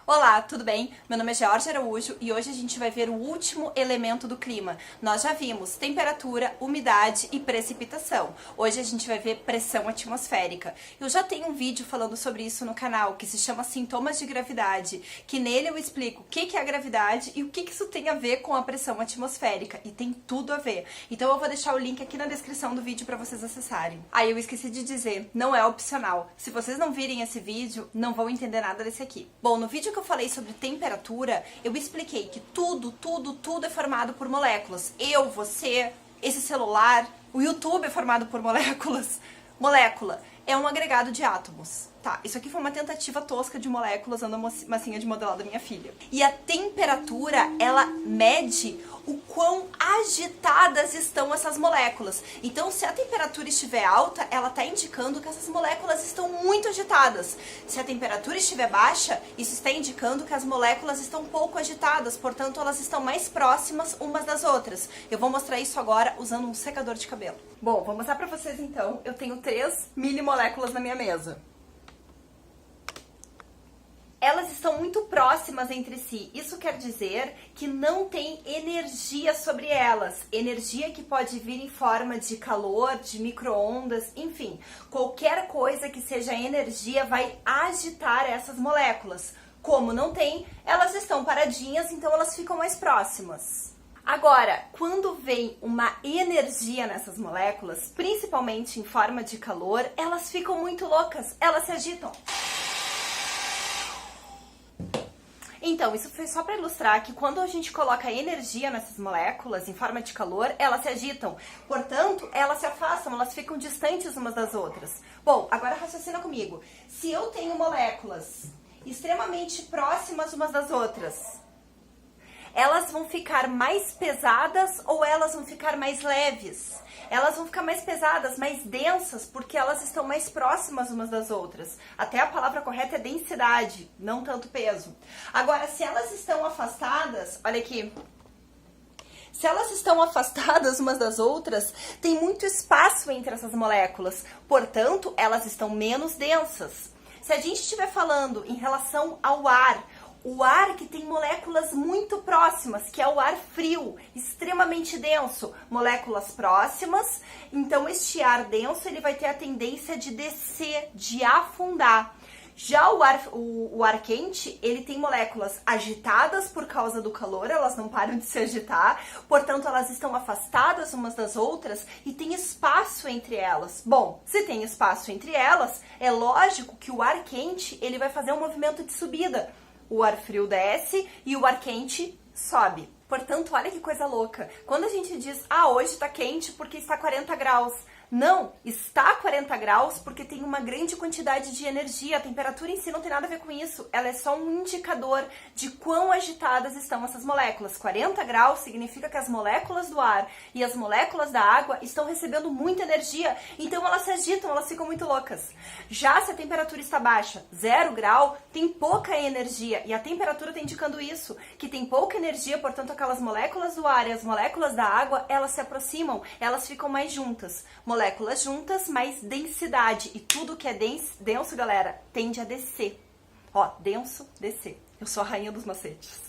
Olá, tudo bem? Meu nome é Georgia Araújo e hoje a gente vai ver o último elemento do clima. Nós já vimos temperatura, umidade e precipitação. Hoje a gente vai ver pressão atmosférica. Eu já tenho um vídeo falando sobre isso no canal, que se chama Sintomas de Gravidade, que nele eu explico o que é a gravidade e o que isso tem a ver com a pressão atmosférica. E tem tudo a ver. Então eu vou deixar o link aqui na descrição do vídeo para vocês acessarem. Aí eu esqueci de dizer, não é opcional. Se vocês não virem esse vídeo, não vão entender nada desse aqui. Bom, no vídeo que eu falei sobre temperatura, eu expliquei que tudo é formado por moléculas. Eu, você, esse celular, o YouTube é formado por moléculas. Molécula é um agregado de átomos. Tá, isso aqui foi uma tentativa tosca de moléculas usando a massinha de modelar da minha filha. E a temperatura, ela mede o quão agitadas estão essas moléculas. Então, se a temperatura estiver alta, ela está indicando que essas moléculas estão muito agitadas. Se a temperatura estiver baixa, isso está indicando que as moléculas estão pouco agitadas, portanto, elas estão mais próximas umas das outras. Eu vou mostrar isso agora usando um secador de cabelo. Bom, vou mostrar pra vocês então. Eu tenho 3 milimoléculas na minha mesa. Elas estão muito próximas entre si. Isso quer dizer que não tem energia sobre elas. Energia que pode vir em forma de calor, de micro-ondas, enfim. Qualquer coisa que seja energia vai agitar essas moléculas. Como não tem, elas estão paradinhas, então elas ficam mais próximas. Agora, quando vem uma energia nessas moléculas, principalmente em forma de calor, elas ficam muito loucas, elas se agitam. Então, isso foi só para ilustrar que quando a gente coloca energia nessas moléculas em forma de calor, elas se agitam. Portanto, elas se afastam, elas ficam distantes umas das outras. Bom, agora raciocina comigo. Se eu tenho moléculas extremamente próximas umas das outras, elas vão ficar mais pesadas ou elas vão ficar mais leves? Elas vão ficar mais pesadas, mais densas, porque elas estão mais próximas umas das outras. Até a palavra correta é densidade, não tanto peso. Agora, se elas estão afastadas, olha aqui. Se elas estão afastadas umas das outras, tem muito espaço entre essas moléculas. Portanto, elas estão menos densas. Se a gente estiver falando em relação ao ar, o ar que tem moléculas muito próximas, que é o ar frio, extremamente denso, moléculas próximas, então este ar denso ele vai ter a tendência de descer, de afundar. Já o ar quente, ele tem moléculas agitadas por causa do calor, elas não param de se agitar, portanto elas estão afastadas umas das outras e tem espaço entre elas. Bom, se tem espaço entre elas, é lógico que o ar quente ele vai fazer um movimento de subida. O ar frio desce e o ar quente sobe. Portanto, olha que coisa louca. Quando a gente diz, hoje tá quente porque está 40 graus. Não, está 40 graus porque tem uma grande quantidade de energia. A temperatura em si não tem nada a ver com isso. Ela é só um indicador de quão agitadas estão essas moléculas. 40 graus significa que as moléculas do ar e as moléculas da água estão recebendo muita energia. Então elas se agitam, elas ficam muito loucas. Já se a temperatura está baixa, 0 grau, tem pouca energia. E a temperatura está indicando isso, que tem pouca energia, portanto aquelas moléculas do ar e as moléculas da água, elas se aproximam, elas ficam mais juntas. Moléculas juntas, mais densidade. E tudo que é denso, galera, tende a descer. Ó, denso, descer. Eu sou a rainha dos macetes.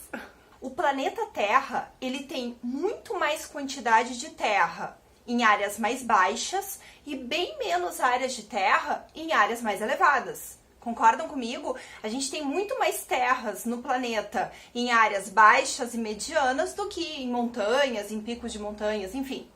O planeta Terra, ele tem muito mais quantidade de terra em áreas mais baixas e bem menos áreas de terra em áreas mais elevadas. Concordam comigo? A gente tem muito mais terras no planeta em áreas baixas e medianas do que em montanhas, em picos de montanhas, enfim.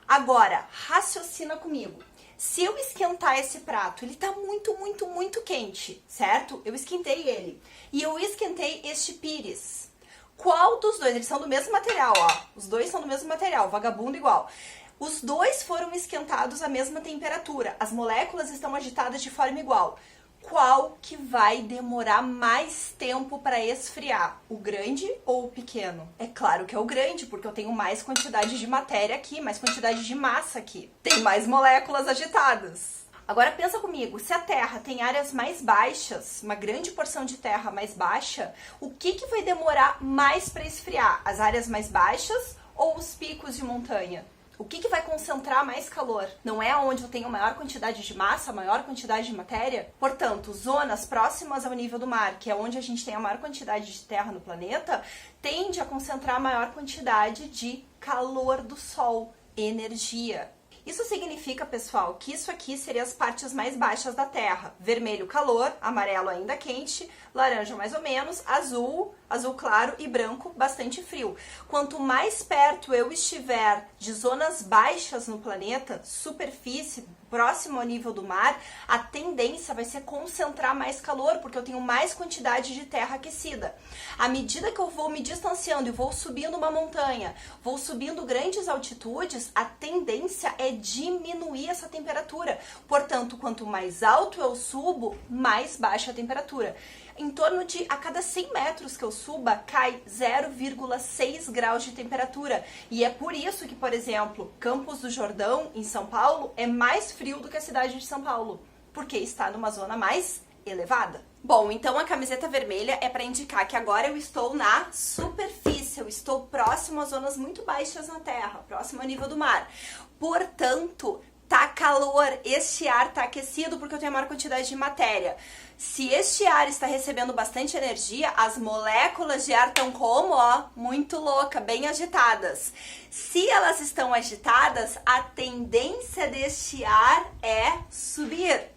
Agora, raciocina comigo. Se eu esquentar esse prato, ele tá muito quente, certo? Eu esquentei ele. E eu esquentei este pires. Qual dos dois? Eles são do mesmo material, ó. Os dois são do mesmo material, vagabundo igual. Os dois foram esquentados à mesma temperatura. As moléculas estão agitadas de forma igual. Qual que vai demorar mais tempo para esfriar? O grande ou o pequeno? É claro que é o grande, porque eu tenho mais quantidade de matéria aqui, mais quantidade de massa aqui. Tem mais moléculas agitadas. Agora pensa comigo, se a Terra tem áreas mais baixas, uma grande porção de terra mais baixa, o que vai demorar mais para esfriar? As áreas mais baixas ou os picos de montanha? O que vai concentrar mais calor? Não é onde eu tenho maior quantidade de massa, maior quantidade de matéria? Portanto, zonas próximas ao nível do mar, que é onde a gente tem a maior quantidade de terra no planeta, tende a concentrar a maior quantidade de calor do Sol, energia. Isso significa, pessoal, que isso aqui seria as partes mais baixas da Terra. Vermelho, calor, amarelo ainda quente, laranja mais ou menos, azul claro e branco, bastante frio. Quanto mais perto eu estiver de zonas baixas no planeta, superfície, próximo ao nível do mar, a tendência vai ser concentrar mais calor, porque eu tenho mais quantidade de terra aquecida. À medida que eu vou me distanciando e vou subindo uma montanha, vou subindo grandes altitudes, a tendência é diminuir essa temperatura. Portanto, quanto mais alto eu subo, mais baixa a temperatura. Em torno de, a cada 100 metros que eu suba, cai 0,6 graus de temperatura. E é por isso que, por exemplo, Campos do Jordão, em São Paulo, é mais frio do que a cidade de São Paulo, porque está numa zona mais elevada. Bom, então a camiseta vermelha é para indicar que agora eu estou na superfície, eu estou próximo a zonas muito baixas na Terra, próximo ao nível do mar. Portanto, tá calor, este ar tá aquecido porque eu tenho a maior quantidade de matéria. Se este ar está recebendo bastante energia, as moléculas de ar estão como, ó, muito louca, bem agitadas. Se elas estão agitadas, a tendência deste ar é subir.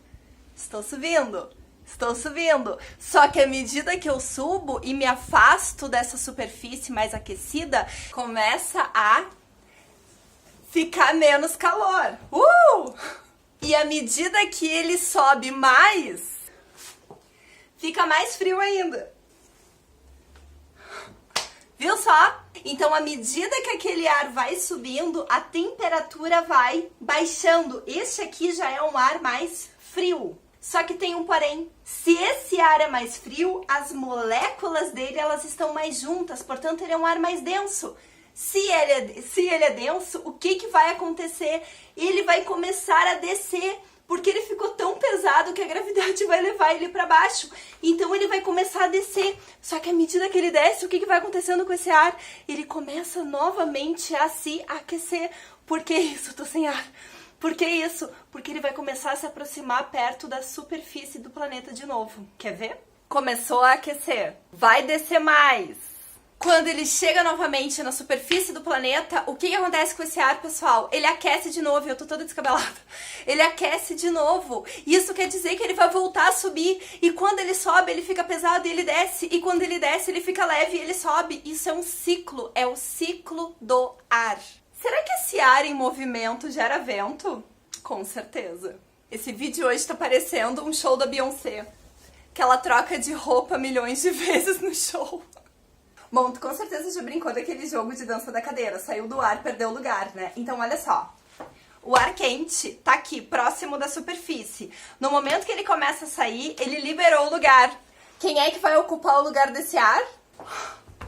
Estou subindo. Estou subindo. Só que à medida que eu subo e me afasto dessa superfície mais aquecida, começa a ficar menos calor. E à medida que ele sobe mais, fica mais frio ainda. Viu só? Então, à medida que aquele ar vai subindo, a temperatura vai baixando. Este aqui já é um ar mais frio. Só que tem um porém. Se esse ar é mais frio, as moléculas dele elas estão mais juntas, portanto ele é um ar mais denso. Se ele é denso, o que vai acontecer? Ele vai começar a descer, porque ele ficou tão pesado que a gravidade vai levar ele para baixo. Então ele vai começar a descer. Só que à medida que ele desce, o que vai acontecendo com esse ar? Ele começa novamente a se aquecer. Por que isso? Tô sem ar. Por que isso? Porque ele vai começar a se aproximar perto da superfície do planeta de novo. Quer ver? Começou a aquecer. Vai descer mais. Quando ele chega novamente na superfície do planeta, o que acontece com esse ar, pessoal? Ele aquece de novo, eu tô toda descabelada. Ele aquece de novo. Isso quer dizer que ele vai voltar a subir. E quando ele sobe, ele fica pesado e ele desce. E quando ele desce, ele fica leve e ele sobe. Isso é um ciclo, é o ciclo do ar. Será que esse ar em movimento gera vento? Com certeza. Esse vídeo hoje tá parecendo um show da Beyoncé. Que ela troca de roupa milhões de vezes no show. Bom, tu com certeza já brincou daquele jogo de dança da cadeira. Saiu do ar, perdeu o lugar, né? Então, olha só. O ar quente tá aqui, próximo da superfície. No momento que ele começa a sair, ele liberou o lugar. Quem é que vai ocupar o lugar desse ar?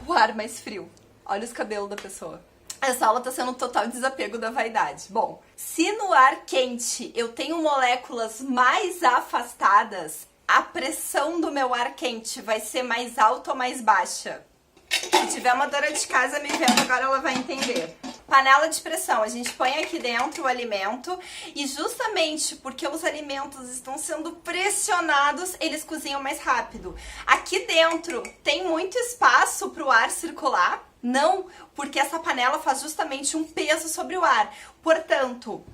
O ar mais frio. Olha os cabelos da pessoa. Essa aula tá sendo um total desapego da vaidade. Bom, se no ar quente eu tenho moléculas mais afastadas, a pressão do meu ar quente vai ser mais alta ou mais baixa? Se tiver uma dona de casa me vendo agora, ela vai entender. Panela de pressão, a gente põe aqui dentro o alimento e justamente porque os alimentos estão sendo pressionados, eles cozinham mais rápido. Aqui dentro tem muito espaço para o ar circular? Não, porque essa panela faz justamente um peso sobre o ar. Portanto,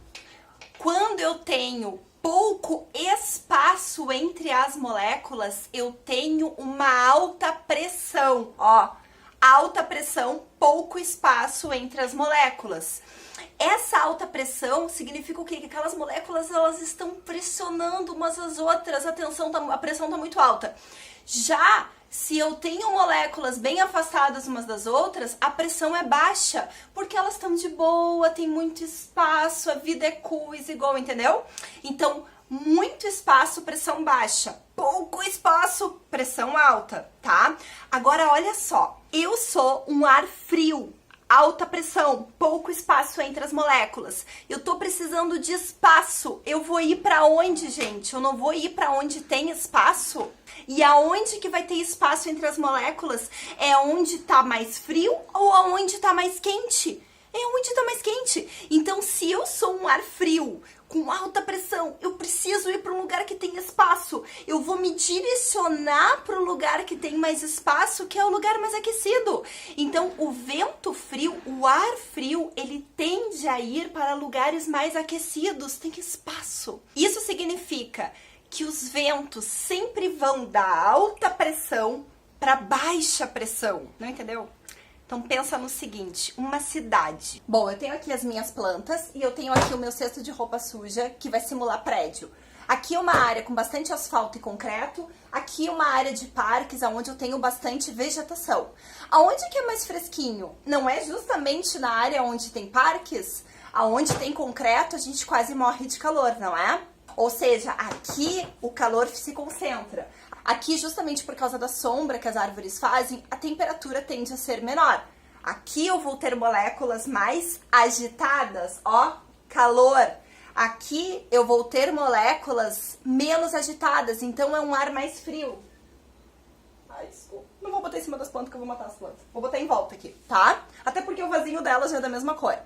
quando eu tenho pouco espaço entre as moléculas, eu tenho uma alta pressão, ó. Alta pressão, pouco espaço entre as moléculas. Essa alta pressão significa o quê? Que aquelas moléculas elas estão pressionando umas às outras, a pressão está muito alta. Já se eu tenho moléculas bem afastadas umas das outras, a pressão é baixa, porque elas estão de boa, tem muito espaço, a vida é cool, igual, entendeu? Então, muito espaço, pressão baixa. Pouco espaço, pressão alta, tá? Agora, olha só. Eu sou um ar frio, alta pressão, pouco espaço entre as moléculas. Eu tô precisando de espaço. Eu vou ir pra onde, gente? Eu não vou ir pra onde tem espaço? E aonde que vai ter espaço entre as moléculas? É onde tá mais frio ou aonde tá mais quente? é onde está mais quente. Então, se eu sou um ar frio, com alta pressão, eu preciso ir para um lugar que tem espaço. Eu vou me direcionar para o lugar que tem mais espaço, que é o lugar mais aquecido. Então, o vento frio, o ar frio, ele tende a ir para lugares mais aquecidos, tem espaço. Isso significa que os ventos sempre vão da alta pressão para baixa pressão. Não entendeu? Então pensa no seguinte, uma cidade. Bom, eu tenho aqui as minhas plantas e eu tenho aqui o meu cesto de roupa suja que vai simular prédio. Aqui uma área com bastante asfalto e concreto, aqui uma área de parques onde eu tenho bastante vegetação. Aonde que é mais fresquinho? Não é justamente na área onde tem parques? Aonde tem concreto a gente quase morre de calor, não é? Ou seja, aqui o calor se concentra. Aqui, justamente por causa da sombra que as árvores fazem, a temperatura tende a ser menor. Aqui eu vou ter moléculas mais agitadas, ó, calor. Aqui eu vou ter moléculas menos agitadas, então é um ar mais frio. Ai, desculpa. Não vou botar em cima das plantas que eu vou matar as plantas. Vou botar em volta aqui, tá? Até porque o vasinho delas já é da mesma cor.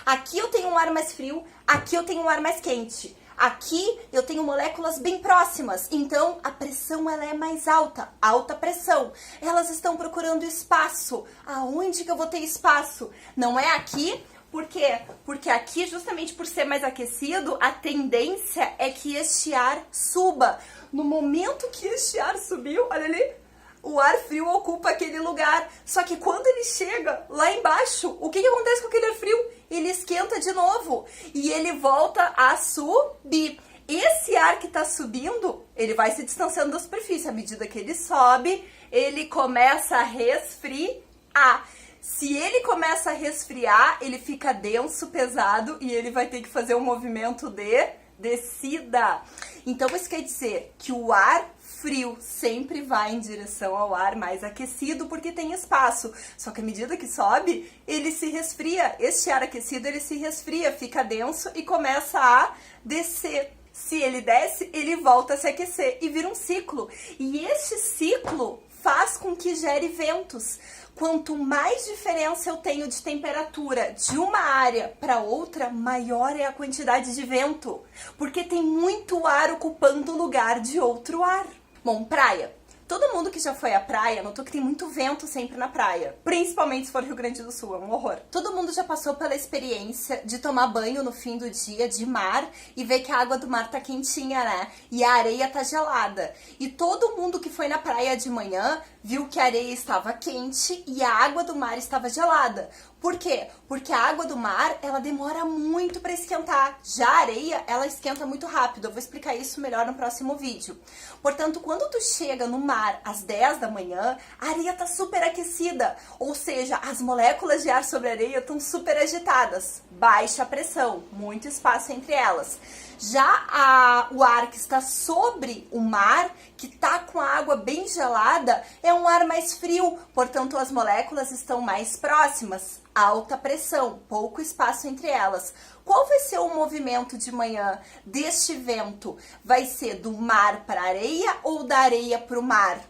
Aqui eu tenho um ar mais frio, aqui eu tenho um ar mais quente. Aqui eu tenho moléculas bem próximas, então a pressão ela é mais alta, alta pressão. Elas estão procurando espaço. Aonde que eu vou ter espaço? Não é aqui? Por quê? Porque aqui, justamente por ser mais aquecido, a tendência é que este ar suba. No momento que este ar subiu, olha ali, o ar frio ocupa aquele lugar. Só que quando ele chega lá embaixo, o que acontece com aquele ar frio? Ele esquenta de novo e ele volta a subir. Esse ar que está subindo, ele vai se distanciando da superfície. À medida que ele sobe, ele começa a resfriar. Se ele começa a resfriar, ele fica denso, pesado e ele vai ter que fazer um movimento de descida. Então isso quer dizer que o ar frio sempre vai em direção ao ar mais aquecido porque tem espaço. Só que à medida que sobe, ele se resfria. Este ar aquecido, ele se resfria, fica denso e começa a descer. Se ele desce, ele volta a se aquecer e vira um ciclo. E este ciclo faz com que gere ventos. Quanto mais diferença eu tenho de temperatura de uma área para outra, maior é a quantidade de vento, porque tem muito ar ocupando o lugar de outro ar. Bom, praia. Todo mundo que já foi à praia notou que tem muito vento sempre na praia, principalmente se for Rio Grande do Sul, é um horror. Todo mundo já passou pela experiência de tomar banho no fim do dia de mar e ver que a água do mar tá quentinha, né? E a areia tá gelada. E todo mundo que foi na praia de manhã viu que a areia estava quente e a água do mar estava gelada. Por quê? Porque a água do mar, ela demora muito para esquentar. Já a areia, ela esquenta muito rápido. Eu vou explicar isso melhor no próximo vídeo. Portanto, quando tu chega no mar às 10 da manhã, a areia tá super aquecida. Ou seja, as moléculas de ar sobre a areia estão super agitadas. Baixa pressão, muito espaço entre elas. Já o ar que está sobre o mar, que está com a água bem gelada, é um ar mais frio, portanto as moléculas estão mais próximas. Alta pressão, pouco espaço entre elas. Qual vai ser o movimento de manhã deste vento? Vai ser do mar para a areia ou da areia para o mar?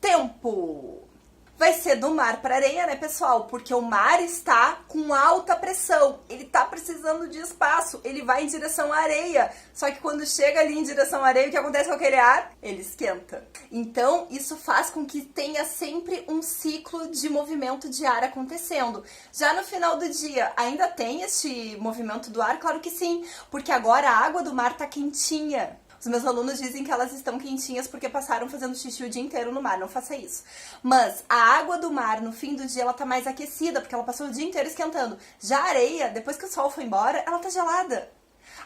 Tempo! Vai ser do mar para a areia, né, pessoal? Porque o mar está com alta pressão. Ele está precisando de espaço. Ele vai em direção à areia. Só que quando chega ali em direção à areia, o que acontece com aquele ar? Ele esquenta. Então, isso faz com que tenha sempre um ciclo de movimento de ar acontecendo. Já no final do dia, ainda tem esse movimento do ar? Claro que sim. Porque agora a água do mar está quentinha. Os meus alunos dizem que elas estão quentinhas porque passaram fazendo xixi o dia inteiro no mar. Não faça isso. Mas a água do mar, no fim do dia, ela tá mais aquecida, porque ela passou o dia inteiro esquentando. Já a areia, depois que o sol foi embora, ela tá gelada.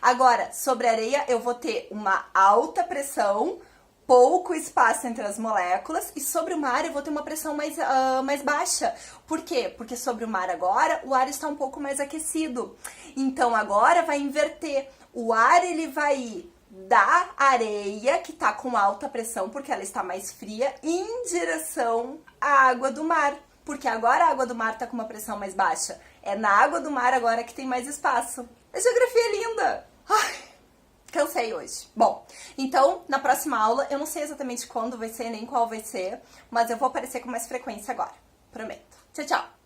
Agora, sobre a areia, eu vou ter uma alta pressão, pouco espaço entre as moléculas, e sobre o mar eu vou ter uma pressão mais baixa. Por quê? Porque sobre o mar agora, o ar está um pouco mais aquecido. Então agora vai inverter. O ar, ele vai ir da areia, que tá com alta pressão, porque ela está mais fria, em direção à água do mar. Porque agora a água do mar tá com uma pressão mais baixa. É na água do mar agora que tem mais espaço. A geografia é linda! Ai, cansei hoje. Bom, então, na próxima aula, eu não sei exatamente quando vai ser, nem qual vai ser, mas eu vou aparecer com mais frequência agora. Prometo. Tchau, tchau!